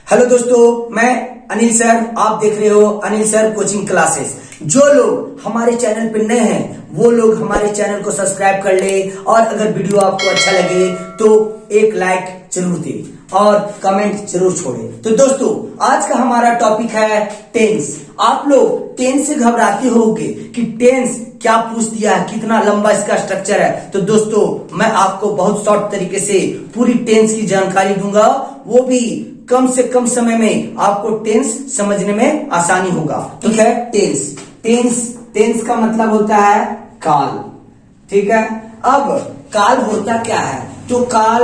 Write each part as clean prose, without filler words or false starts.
Hello दोस्तों, मैं Anil sir, आप देख रहे हो अनिल सर कोचिंग क्लासेस। जो लोग हमारे चैनल पे नए हैं वो लोग हमारे चैनल को सब्सक्राइब कर ले और अगर वीडियो आपको अच्छा लगे तो एक लाइक जरूर दे और कमेंट जरूर छोड़े। तो दोस्तों, आज का हमारा टॉपिक है टेंस। आप लोग टेंस से घबराते होंगे कि टेंस क्या पूछ दिया है, कितना लंबा इसका स्ट्रक्चर है। तो दोस्तों, मैं आपको बहुत शॉर्ट तरीके से पूरी टेंस की जानकारी दूंगा, वो भी कम से कम समय में आपको टेंस समझने में आसानी होगा। ठीक है, टेंस का मतलब होता है काल। ठीक है, अब काल होता क्या है? तो काल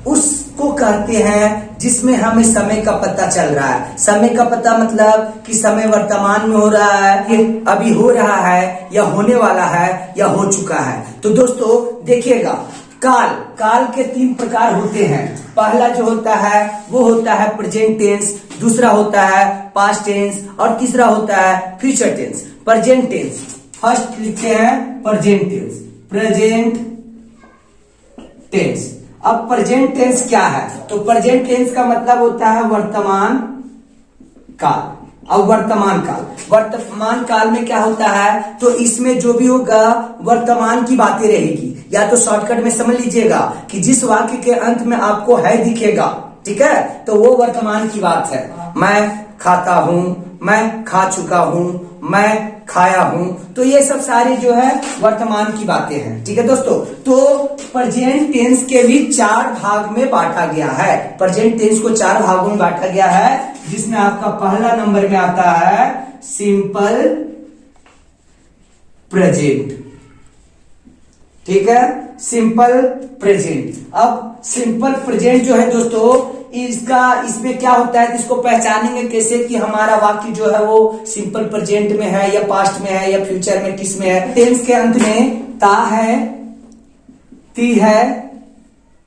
उसको कहते हैं जिसमें हमें समय का पता चल रहा है। समय का पता मतलब कि समय वर्तमान में हो रहा है, कि अभी हो रहा है या होने वाला है या हो चुका है। तो दोस्तों देखिएगा, काल के 3 प्रकार होते हैं। पहला जो होता है वो होता है प्रेजेंट टेंस, दूसरा होता है पास्ट टेंस और तीसरा होता है future tense. Present tense first लिखते हैं, प्रेजेंट टेंस। अब प्रेजेंट टेंस क्या है? तो प्रेजेंट टेंस का मतलब होता है वर्तमान काल। अब वर्तमान काल में क्या होता है? तो इसमें जो भी होगा वर्तमान की बातें रहेगी। या तो शॉर्टकट में समझ लीजिएगा कि जिस वाक्य के अंत में आपको है दिखेगा, ठीक है, तो वो वर्तमान की बात है। मैं खाता हूं, मैं खा चुका हूं, मैं खाया हूं, तो ये सब सारी जो है वर्तमान की बातें हैं। ठीक है दोस्तों, तो प्रेजेंट टेंस के भी 4 भाग में बांटा गया है। प्रेजेंट टेंस को 4 भागों में बांटा गया है, जिसमें आपका पहला नंबर में आता है सिंपल प्रेजेंट। ठीक है, सिंपल प्रेजेंट। अब सिंपल प्रेजेंट जो है दोस्तों, इसमें क्या होता है, इसको पहचानेंगे कैसे कि हमारा वाक्य जो है वो सिंपल प्रेजेंट में है या पास्ट में है या फ्यूचर में, किस में है। टेंस के अंत में ता है, ती है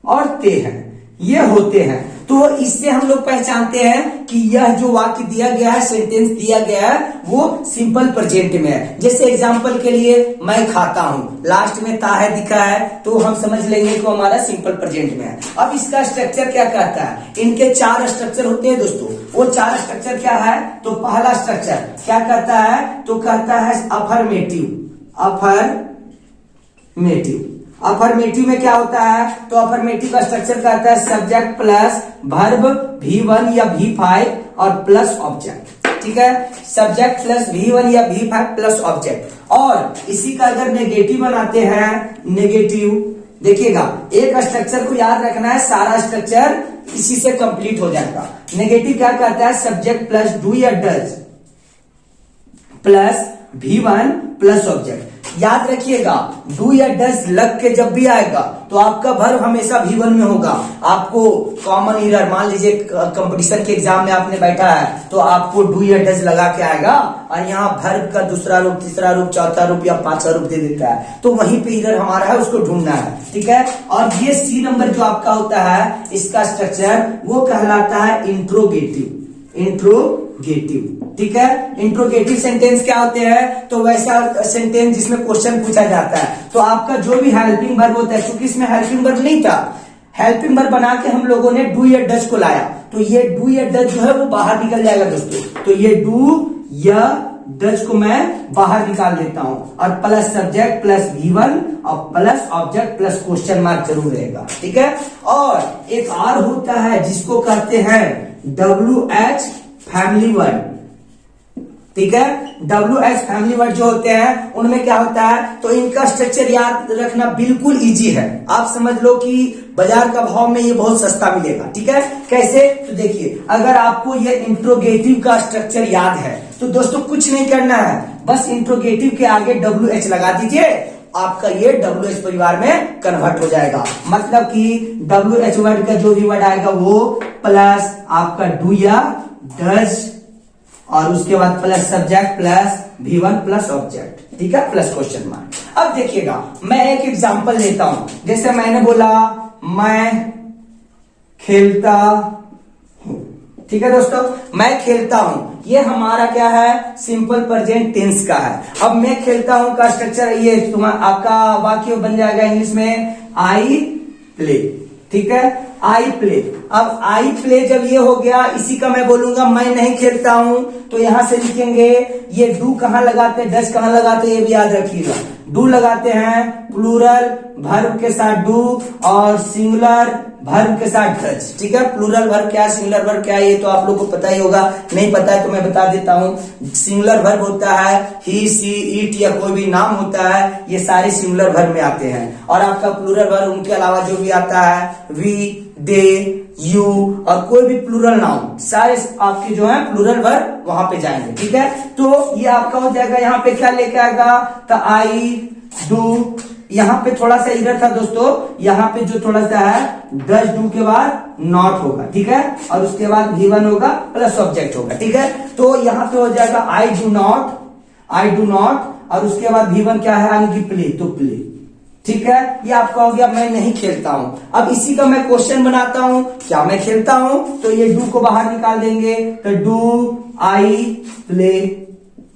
और ते है, ये होते हैं। तो इससे हम लोग पहचानते हैं कि यह जो वाक्य दिया गया है, सेंटेंस दिया गया है, वो सिंपल प्रेजेंट में है। जैसे एग्जांपल के लिए मैं खाता हूं, लास्ट में ता है दिखा है, तो हम समझ लेंगे कि हमारा सिंपल प्रेजेंट में है। अब इसका स्ट्रक्चर क्या कहता है? इनके 4 स्ट्रक्चर होते हैं दोस्तों। वो 4 स्ट्रक्चर क्या है? तो पहला स्ट्रक्चर क्या कहता है? तो कहता है अफर्मेटिव में क्या होता है? तो अफर्मेटिव का स्ट्रक्चर कहता है सब्जेक्ट प्लस वर्ब V1 या V5 और प्लस ऑब्जेक्ट। ठीक है, सब्जेक्ट प्लस V1 या V5 प्लस ऑब्जेक्ट। और इसी का अगर नेगेटिव बनाते हैं, नेगेटिव देखिएगा, एक स्ट्रक्चर को याद रखना है, सारा स्ट्रक्चर इसी से कंप्लीट हो जाएगा। नेगेटिव क्या कहता है? सब्जेक्ट प्लस डू या does plus V1 plus object. याद रखिएगा, डू या डज लग के जब भी आएगा तो आपका वर्ब हमेशा V1 में होगा। आपको कॉमन एरर, मान लीजिए कंपटीशन के एग्जाम में आपने बैठा है तो आपको डू या डज लगा के आएगा और यहाँ वर्ब का दूसरा रूप, तीसरा रूप, चौथा रूप या 5वां रूप दे देता है, तो वहीं पे एरर हमारा है, उसको ढूंढना है। ठीक है, और ये C नंबर जो आपका होता है, इसका स्ट्रक्चर वो कहलाता है इंट्रोगेटिव। ठीक है, इंट्रोगेटिव सेंटेंस क्या होते हैं? तो वैसा सेंटेंस जिसमें क्वेश्चन पूछा जाता है। तो आपका जो भी हेल्पिंग वर्ब होता है, क्योंकि इसमें हेल्पिंग वर्ब नहीं था, हेल्पिंग वर्ब बना के हम लोगों ने डू या डज को लाया, तो ये डू या डज जो है वो बाहर निकल जाएगा दोस्तों। तो ये डू या डज को मैं बाहर निकाल देता हूं और प्लस सब्जेक्ट प्लस V1 और plus object plus question mark जरूर रहेगा। ठीक है, और एक और होता है जिसको कहते हैं WH फैमिली वर्ड। ठीक है, WH फैमिली वर्ड जो होते हैं उनमें क्या होता है? तो इनका स्ट्रक्चर याद रखना बिल्कुल इजी है। आप समझ लो कि बाजार का भाव में ये बहुत सस्ता मिलेगा। ठीक है, कैसे? तो देखिए, अगर आपको ये इंट्रोगेटिव का स्ट्रक्चर याद है तो दोस्तों कुछ नहीं करना है, बस इंट्रोगेटिव के आगे WH लगा दीजिए, आपका ये WH परिवार में कन्वर्ट हो जाएगा। मतलब कि WH वर्ड का जो भी वर्ड आएगा वो प्लस आपका डू या डज और उसके बाद plus subject plus V1 plus object. ठीक है, प्लस क्वेश्चन मार्क। अब देखिएगा, मैं एक एग्जांपल लेता हूं। जैसे मैंने बोला मैं खेलता हूं। ठीक है दोस्तों, मैं खेलता हूं, ये हमारा क्या है? सिंपल प्रेजेंट टेंस का है। अब मैं खेलता हूं का स्ट्रक्चर ये आपका वाक्य बन जाएगा इंग्लिश में आई प्ले। ठीक है, आई प्ले। अब आई प्ले जब ये हो गया, इसी का मैं बोलूंगा मैं नहीं खेलता हूं, तो यहां से लिखेंगे ये डू कहां लगाते हैं, डज कहां लगाते हैं, ये भी याद रखिएगा। डू लगाते हैं प्लूरल वर्ब के साथ डू और सिंगुलर वर्ब के साथ डज। ठीक है, प्लूरल वर्ब क्या है, सिंगुलर वर्ब क्या है, ये तो आप लोग को पता ही होगा, नहीं पता है तो मैं बता देता हूं। सिंगुलर वर्ब होता है ही, सी, इट या कोई भी नाम होता है, ये सारे सिंगुलर वर्ब में आते हैं। और आपका प्लूरल वर्ब उनके अलावा जो भी आता है वी, दे, यू और कोई भी प्लूरल नाउन, सारे आपके जो है प्लूरल वर्ब वहां पे जाएंगे। ठीक है, तो ये आपका हो जाएगा। यहाँ पे क्या लेके आएगा, तो आई, डू। यहाँ पे थोड़ा सा इधर था दोस्तों, यहाँ पे जो थोड़ा सा है डज डू के बाद नॉट होगा। ठीक है, और उसके बाद V1 होगा प्लस ऑब्जेक्ट होगा। ठीक है, तो यहाँ पे हो जाएगा I do not, I do not और उसके बाद V1 क्या है, यानी कि प्ले, तो प्ले। ठीक है, ये आपका हो गया मैं नहीं खेलता हूं। अब इसी का मैं क्वेश्चन बनाता हूं, क्या मैं खेलता हूं, तो ये डू को बाहर निकाल देंगे, तो डू आई प्ले।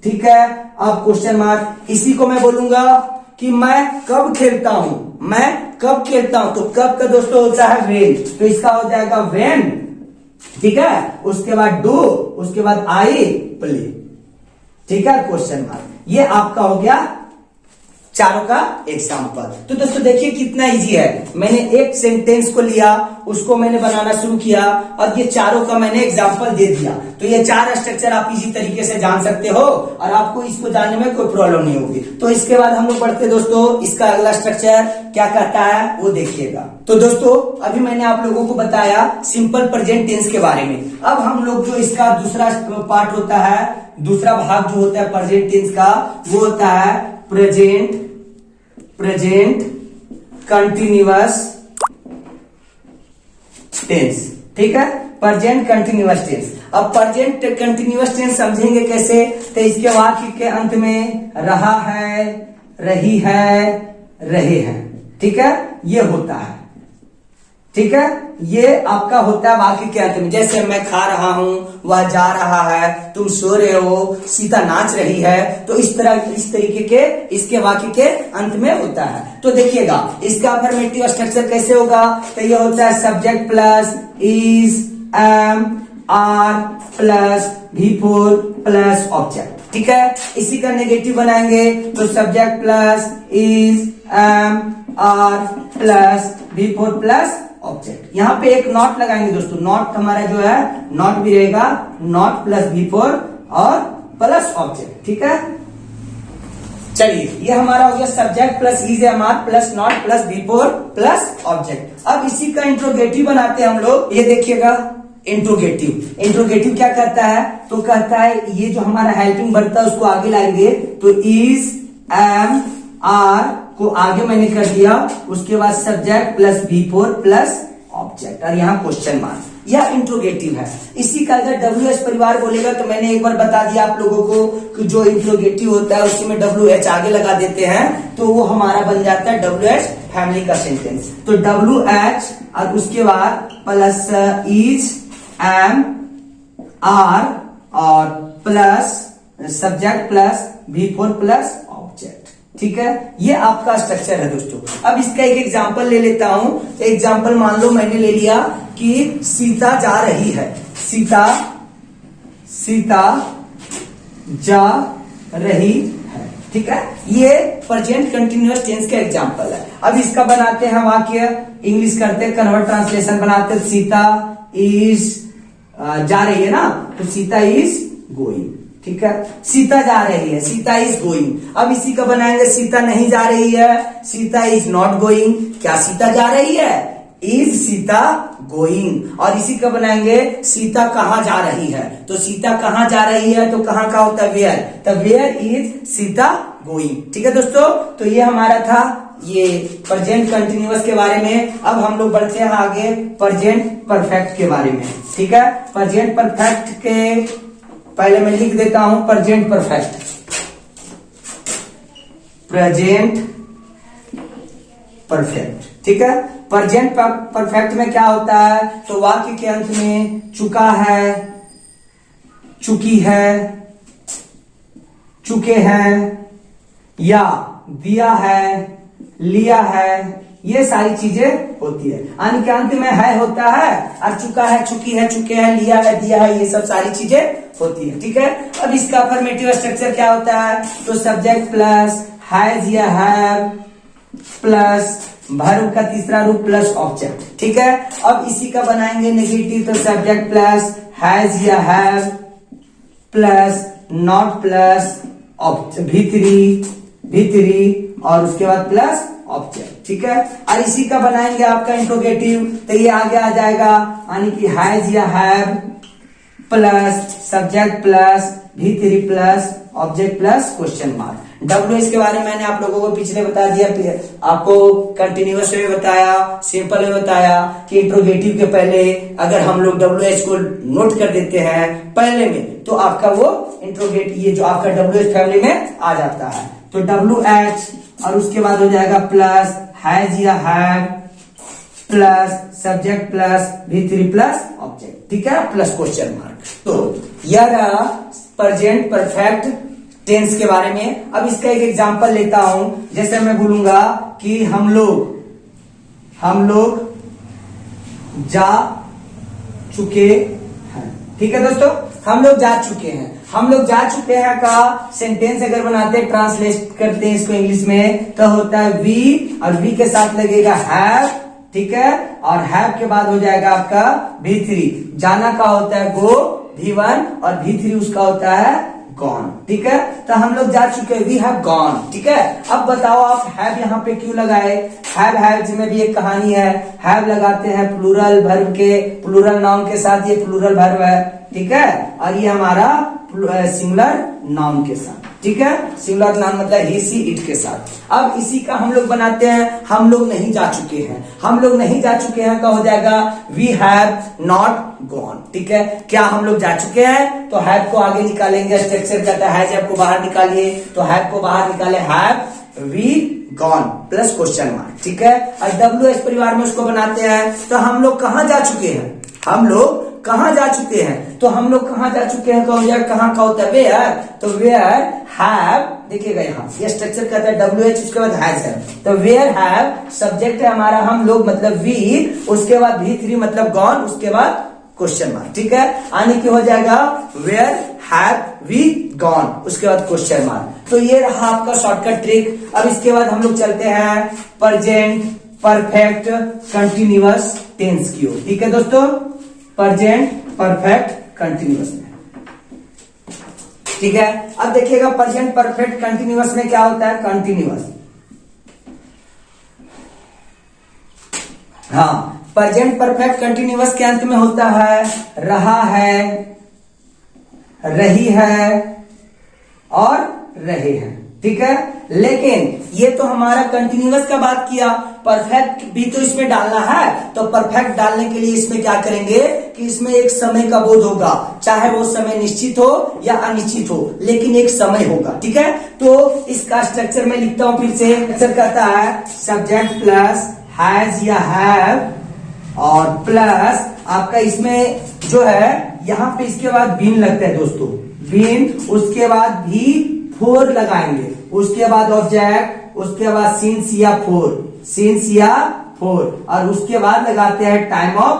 ठीक है, अब क्वेश्चन मार्क, इसी को मैं बोलूंगा कि मैं कब खेलता हूं, मैं कब खेलता हूं, तो कब का दोस्तों होता है वेन, तो इसका हो जाएगा वेन। ठीक है, उसके बाद डू, उसके बाद आई प्ले। ठीक है, क्वेश्चन मार्क, ये आपका हो गया चारों का एग्जाम्पल। तो दोस्तों देखिए कितना इजी है, मैंने एक सेंटेंस को लिया, उसको मैंने बनाना शुरू किया और ये चारों का मैंने एग्जाम्पल दे दिया। तो ये चार स्ट्रक्चर आप इसी तरीके से जान सकते हो और आपको इसको जानने में कोई प्रॉब्लम नहीं होगी। तो इसके बाद हम लोग बढ़ते दोस्तों, इसका अगला स्ट्रक्चर क्या कहता है वो देखिएगा। तो दोस्तों अभी मैंने आप लोगों को बताया सिंपल प्रेजेंट टेंस के बारे में। अब हम लोग जो इसका दूसरा पार्ट होता है, दूसरा भाग जो होता है प्रेजेंट टेंस का, वो होता है प्रेजेंट कंटिन्यूअस टेंस। ठीक है, प्रेजेंट कंटिन्यूअस टेंस। अब प्रेजेंट कंटिन्यूअस टेंस समझेंगे कैसे, तो इसके वाक्य के अंत में रहा है, रही है, रहे हैं। ठीक है, ये होता है। ठीक है, ये आपका होता है वाक्य के अंत में, जैसे मैं खा रहा हूं, वह जा रहा है, तुम सो रहे हो, सीता नाच रही है, तो इस तरीके के इसके वाक्य के अंत में होता है। तो देखिएगा इसका अफर्मेटिव स्ट्रक्चर कैसे होगा, तो ये होता है subject plus is, am, are plus V4 plus object. ठीक है, इसी का नेगेटिव बनाएंगे तो subject plus is, am, are plus V4 plus object. यहाँ पे एक नॉट लगाएंगे दोस्तों, नॉट हमारा जो है नॉट भी रहेगा, नॉट प्लस V4 और प्लस ऑब्जेक्ट। ठीक है, चलिए ये हमारा हो गया subject plus is, am, are plus not plus V4 plus object. अब इसी का इंट्रोगेटिव बनाते हैं हम लोग, ये देखिएगा इंट्रोगेटिव। इंट्रोगेटिव क्या कहता है, तो कहता है ये जो हमारा हेल्पिंग वर्ब था उसको आगे लाएंगे, तो इज, एम, आर को आगे मैंने कर दिया, उसके बाद subject plus V4 plus object और यहाँ क्वेश्चन मार्क, यह इंट्रोगेटिव है। इसी का अगर WH परिवार बोलेगा तो मैंने एक बार बता दिया आप लोगों को कि जो इंट्रोगेटिव होता है उसी में WH आगे लगा देते हैं तो वो हमारा बन जाता है WH फैमिली का सेंटेंस। तो WH और उसके बाद प्लस इज, एम, आर और plus subject plus V4 plus object. ठीक है, ये आपका स्ट्रक्चर है दोस्तों। अब इसका एक एग्जांपल ले लेता हूं। तो एग्जांपल मान लो मैंने ले लिया कि सीता जा रही है, सीता जा रही है। ठीक है, ये प्रेजेंट कंटिन्यूअस टेंस का एग्जांपल है। अब इसका बनाते हैं वाक्य, इंग्लिश करते हैं कन्वर्ट ट्रांसलेशन बनाते हैं, सीता इज जा रही है ना, तो सीता इज गोइंग। ठीक है, सीता जा रही है, सीता इज गोइंग। अब इसी का बनाएंगे सीता नहीं जा रही है, सीता इज नॉट गोइंग। क्या सीता जा रही है, इज सीता गोइंग। और इसी का बनाएंगे सीता कहाँ जा रही है, तो सीता कहाँ जा रही है तो कहाँ का होता है वेयर, तो वेयर इज सीता गोइंग। ठीक है दोस्तों, तो ये हमारा था ये प्रेजेंट कंटिन्यूअस के बारे में। अब हम लोग बढ़ते हैं आगे प्रेजेंट परफेक्ट के बारे में। ठीक है, प्रेजेंट परफेक्ट के पहले मैं लिख देता हूं प्रेजेंट परफेक्ट। प्रेजेंट परफेक्ट, ठीक है, प्रेजेंट परफेक्ट में क्या होता है, तो वाक्य के अंत में चुका है, चुकी है, चुके हैं या दिया है, लिया है, ये सारी चीजें होती है। यानी कि अंत में है होता है, और चुका है, चुकी है, चुके हैं, लिया है, दिया है, ये सब सारी चीजें होती है। ठीक है, अब इसका अफर्मेटिव स्ट्रक्चर क्या होता है? तो सब्जेक्ट प्लस हैज या हैव प्लस वर्ब का तीसरा रूप प्लस ऑब्जेक्ट। ठीक है, अब इसी का बनाएंगे नेगेटिव, तो सब्जेक्ट प्लस हैज या हैव प्लस नॉट प्लस भी3 और उसके बाद प्लस ऑब्जेक्ट। ठीक है, और इसी का बनाएंगे आपका इंट्रोगेटिव, तो ये आगे आ जाएगा, यानी कि हैज या हैव प्लस सब्जेक्ट प्लस भी3 plus object plus question mark. WH के बारे में मैंने आप लोगों को पिछले बता दिया, आपको कंटिन्यूअस में बताया, सिंपल में बताया कि इंट्रोगेटिव के पहले अगर हम लोग WH को नोट कर देते हैं पहले में, तो आपका वो इंट्रोगेटिव, ये जो आपका WH फैमिली में आ जाता है। तो WH और उसके बाद हो जाएगा प्लस हैज या हैव प्लस सब्जेक्ट प्लस भी3 प्लस ऑब्जेक्ट। ठीक है, प्लस क्वेश्चन मार्क। तो यह प्रेजेंट परफेक्ट टेंस के बारे में। अब इसका एक एग्जांपल लेता हूं, जैसे मैं बोलूंगा कि हम लोग जा चुके हैं। ठीक है दोस्तों, हम लोग जा चुके हैं। हम लोग जा चुके हैं का सेंटेंस अगर बनाते हैं, ट्रांसलेट करते हैं इसको इंग्लिश में, तो होता है वी, और वी के साथ लगेगा हैव। ठीक है, और हैव के बाद हो जाएगा आपका भी3। जाना का होता है गो, भी1, और भी3 उसका होता है गॉन। ठीक है, तो हम लोग जा चुके हैं, वी हैव गॉन। ठीक है, अब बताओ आप हैव यहाँ पे क्यों लगाए? हैव में भी एक कहानी है। हैव लगाते हैं प्लूरल वर्ब के, प्लूरल नाउन के साथ, ये प्लूरल वर्ब है। ठीक है, और ये हमारा सिंगुलर नाउन के साथ। ठीक है, सिंगुलर नाउन मतलब ही सी इट के साथ। अब इसी का हम लोग बनाते हैं, हम लोग नहीं जा चुके हैं। हम लोग नहीं जा चुके हैं का हो जाएगा वी हैव नॉट गॉन। ठीक है, क्या हम लोग जा चुके हैं? तो हैव को आगे निकालेंगे, स्ट्रक्चर कहता है हैव को बाहर निकालिए, तो हैव को बाहर निकाले, have we gone plus question mark. ठीक है, और WH परिवार में उसको बनाते हैं, तो हम लोग कहां जा चुके हैं? हम लोग कहां जा चुके हैं? तो हम लोग कहां जा चुके हैं का हो जाएगा, कहां का होता है वेयर, तो वेयर हैव, देखिएगा यहाँ ये स्ट्रक्चर कहता है WH, उसके बाद हैज है, तो वेयर हैव सब्जेक्ट है हमारा हम लोग मतलब वी, उसके बाद भी3 मतलब गॉन, उसके बाद क्वेश्चन मार्क। ठीक है, आने की हो जाएगा वेयर हैव वी गॉन, उसके बाद क्वेश्चन मार्क। तो ये रहा आपका शॉर्टकट ट्रिक। अब इसके बाद हम लोग चलते हैं प्रेजेंट परफेक्ट कंटिन्यूअस टेंस की ओर। ठीक है दोस्तों, प्रेजेंट परफेक्ट कंटिन्यूअस में। ठीक है, अब देखिएगा प्रेजेंट परफेक्ट कंटिन्यूअस में क्या होता है? कंटिन्यूअस, हाँ, प्रेजेंट परफेक्ट कंटिन्यूअस के अंत में होता है रहा है, रही है और रहे हैं। ठीक है, लेकिन ये तो हमारा कंटिन्यूअस का बात किया, परफेक्ट भी तो इसमें डालना है। तो परफेक्ट डालने के लिए इसमें क्या करेंगे कि इसमें एक समय का बोध होगा, चाहे वो समय निश्चित हो या अनिश्चित हो, लेकिन एक समय होगा। ठीक है, तो इसका स्ट्रक्चर में लिखता हूं फिर से। स्ट्रक्चर कहता है सब्जेक्ट प्लस हैज या हैव और प्लस आपका इसमें जो है यहाँ पे इसके बाद बीन लगता है दोस्तों, बीन, उसके बाद भी 4 लगाएंगे, उसके बाद ऑब्जेक्ट, उसके बाद सिंस या फोर, और उसके बाद लगाते हैं टाइम ऑफ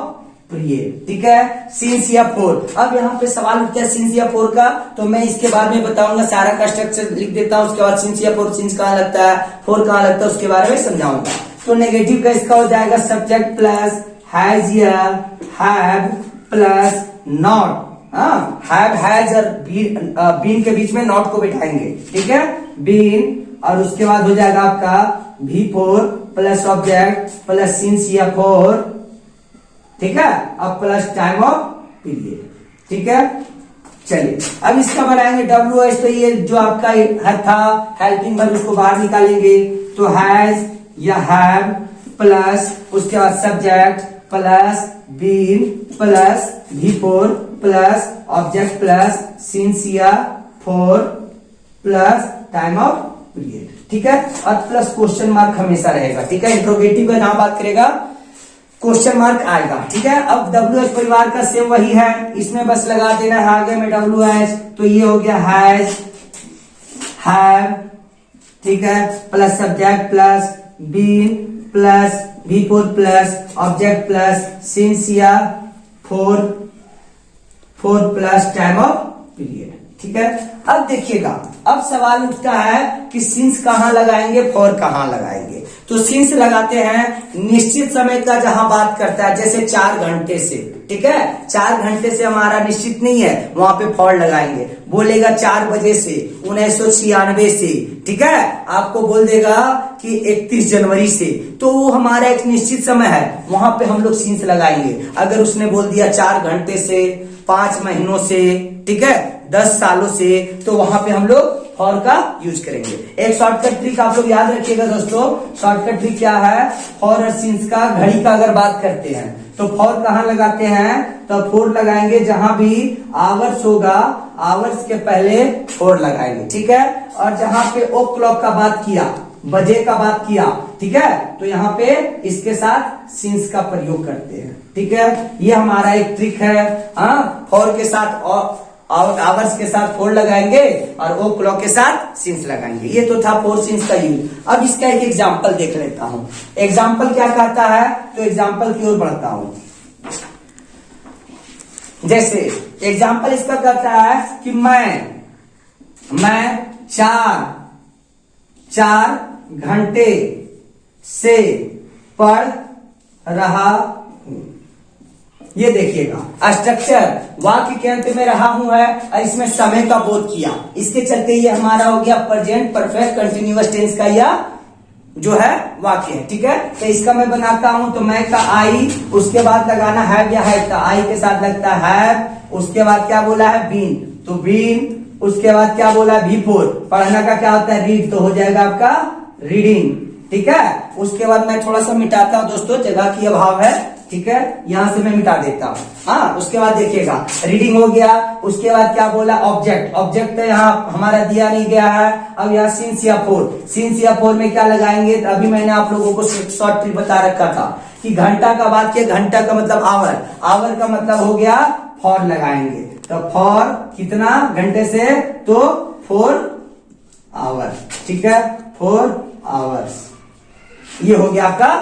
पीरियड। ठीक है, सिंस या 4। अब यहाँ पे सवाल उठता है सिंस या 4 का, तो मैं इसके बाद में बताऊंगा, सारा का स्ट्रक्चर लिख देता हूं, उसके बाद सिंस या 4, सिंस कहाँ लगता है, 4 कहाँ लगता है, उसके बारे में समझाऊंगा। तो नेगेटिव का इसका हो जाएगा सब्जेक्ट प्लस हैज या have plus not, have has और बीन के बीच में नॉट को बिठाएंगे। ठीक है, बीन, और उसके बाद हो जाएगा आपका V4 plus object plus since या 4। ठीक है, अब प्लस टाइम ऑफ पीरियड। ठीक है, चलिए अब इसका बनाएंगे WH, तो ये जो आपका है था हेल्पिंग वर्ब, उसको बाहर निकालेंगे, तो हैज या हैव प्लस उसके बाद subject plus been plus V4 plus object plus since या 4 प्लस टाइम ऑफ पीरियड। ठीक है, और प्लस क्वेश्चन मार्क हमेशा रहेगा। ठीक है, इंट्रोगेटिव का जहां बात करेगा क्वेश्चन मार्क आएगा। ठीक है, अब WH परिवार का सेम वही है, इसमें बस लगा देना है आगे में WH, तो ये हो गया हैज, हैव, ठीक है, plus subject plus been plus V4 plus object plus since या for plus time of period. ठीक है, अब देखिएगा, अब सवाल उठता है कि सिंस कहां लगाएंगे, फॉर कहां लगाएंगे। तो सिंस लगाते हैं निश्चित समय का जहां बात करता है, जैसे 4 घंटे से। ठीक है, 4 घंटे से हमारा निश्चित नहीं है, वहां पे फॉर लगाएंगे। बोलेगा 4 बजे से 1996 से, ठीक है, आपको बोल देगा कि 31 जनवरी से, तो वो हमारा एक निश्चित समय है, वहां पे हम लोग सिंस लगाएंगे। अगर उसने बोल दिया 4 घंटे से, 5 महीनों से, ठीक है, 10 सालों से, तो वहां पे हम लोग फॉर का यूज करेंगे। एक शॉर्टकट ट्रिक आप लोग याद रखिएगा दोस्तों। शॉर्टकट ट्रिक क्या है, फॉर और सिंस का। घड़ी का अगर बात करते हैं तो फॉर कहां लगाते हैं, तो फोर लगाएंगे जहां भी आवर्स होगा, आवर्स के पहले फोर लगाएंगे। ठीक है, और जहां पे ओ क्लॉक का बात किया, बजे का बात किया, ठीक है, तो यहाँ पे इसके साथ सिंस का प्रयोग करते हैं। ठीक है, ये हमारा एक ट्रिक है। हाँ, फॉर के साथ और आवर्स के साथ फोर लगाएंगे और ओ क्लॉक के साथ सिंस लगाएंगे। ये तो था फोर सिंस का यूज। अब इसका एक एग्जाम्पल देख लेता हूं। एग्जाम्पल क्या कहता है, तो एग्जाम्पल की ओर बढ़ता हूं। जैसे एग्जाम्पल इसका कहता है कि मैं चार घंटे से पढ़ रहा हूं। ये देखिएगा स्ट्रक्चर, वाक्य के अंत में रहा हूं है और इसमें समय का बोध किया, इसके चलते ये हमारा हो गया प्रेजेंट परफेक्ट कंटिन्यूअस टेंस का या जो है वाक्य है। ठीक है, तो इसका मैं बनाता हूं, तो मैं का आई, उसके बाद लगाना हैव या हैव, का आई के साथ लगता है, उसके बाद क्या बोला है बीन, तो बीन, उसके बाद क्या बोला है V4, पढ़ना का क्या होता है रीड, तो हो जाएगा आपका रीडिंग। ठीक है, उसके बाद मैं थोड़ा सा मिटाता हूं दोस्तों, जगह की अभाव है। ठीक है, यहां से मैं मिटा देता हूं। हाँ, उसके बाद देखिएगा रीडिंग हो गया, उसके बाद क्या बोला ऑब्जेक्ट, ऑब्जेक्ट तो यहाँ हमारा दिया नहीं गया है। अब यहाँ सिंस या फोर, सिंस या फोर में क्या लगाएंगे, तो अभी मैंने आप लोगों को शॉर्ट ट्रिक बता रखा था कि घंटा का बात किया, घंटा का मतलब आवर, आवर का मतलब हो गया फॉर लगाएंगे। तो फॉर कितना घंटे से, तो 4 आवर। ठीक है, 4 आवर्स। ये हो गया आपका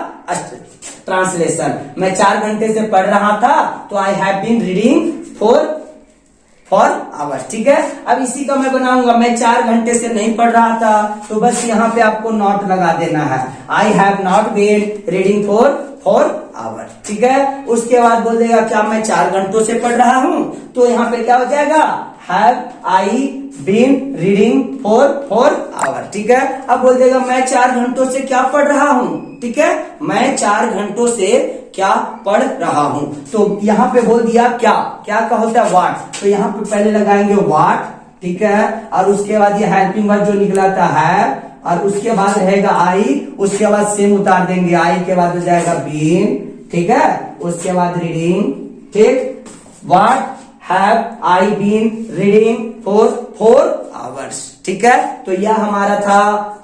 ट्रांसलेशन। मैं 4 घंटे से पढ़ रहा था, तो I have been reading for hours. ठीक है, अब इसी का मैं बनाऊंगा, मैं 4 घंटे से नहीं पढ़ रहा था, तो बस यहाँ पे आपको नॉट लगा देना है, I have not been reading for hour. ठीक है, उसके बाद बोल देगा क्या मैं 4 घंटों से पढ़ रहा हूं, तो यहाँ पे क्या हो जाएगा, have I been reading for hour. ठीक है, अब बोल देगा मैं 4 घंटों से क्या पढ़ रहा हूं। ठीक है, मैं 4 घंटों से क्या पढ़ रहा हूं, तो यहाँ पे बोल दिया क्या का होता है वाट, तो यहाँ पे पहले लगाएंगे वाट। ठीक है, और उसके बाद ये हेल्पिंग वर्ब जो निकला था है, और उसके बाद रहेगा आई, उसके बाद सेम उतार देंगे, आई के बाद हो जाएगा बीन। ठीक है, उसके बाद रीडिंग। ठीक, what have I been reading for hours. ठीक है, तो यह हमारा था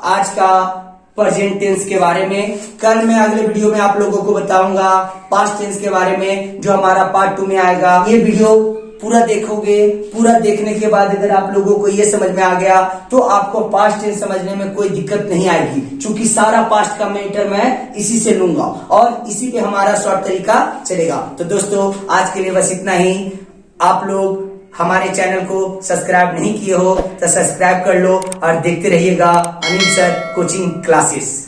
आज का प्रेजेंट टेंस के बारे में। कल मैं अगले वीडियो में आप लोगों को बताऊंगा पास्ट टेंस के बारे में, जो हमारा पार्ट 2 में आएगा। ये वीडियो पूरा देखोगे, पूरा देखने के बाद अगर आप लोगों को ये समझ में आ गया, तो आपको पास्ट टेंस समझने में कोई दिक्कत नहीं आएगी, क्योंकि सारा पास्ट का मैटर मैं इसी से लूंगा और इसी पे हमारा शॉर्ट तरीका चलेगा। तो दोस्तों आज के लिए बस इतना ही। आप लोग हमारे चैनल को सब्सक्राइब नहीं किए हो तो सब्सक्राइब कर लो और देखते रहिएगा अनिल सर कोचिंग क्लासेस।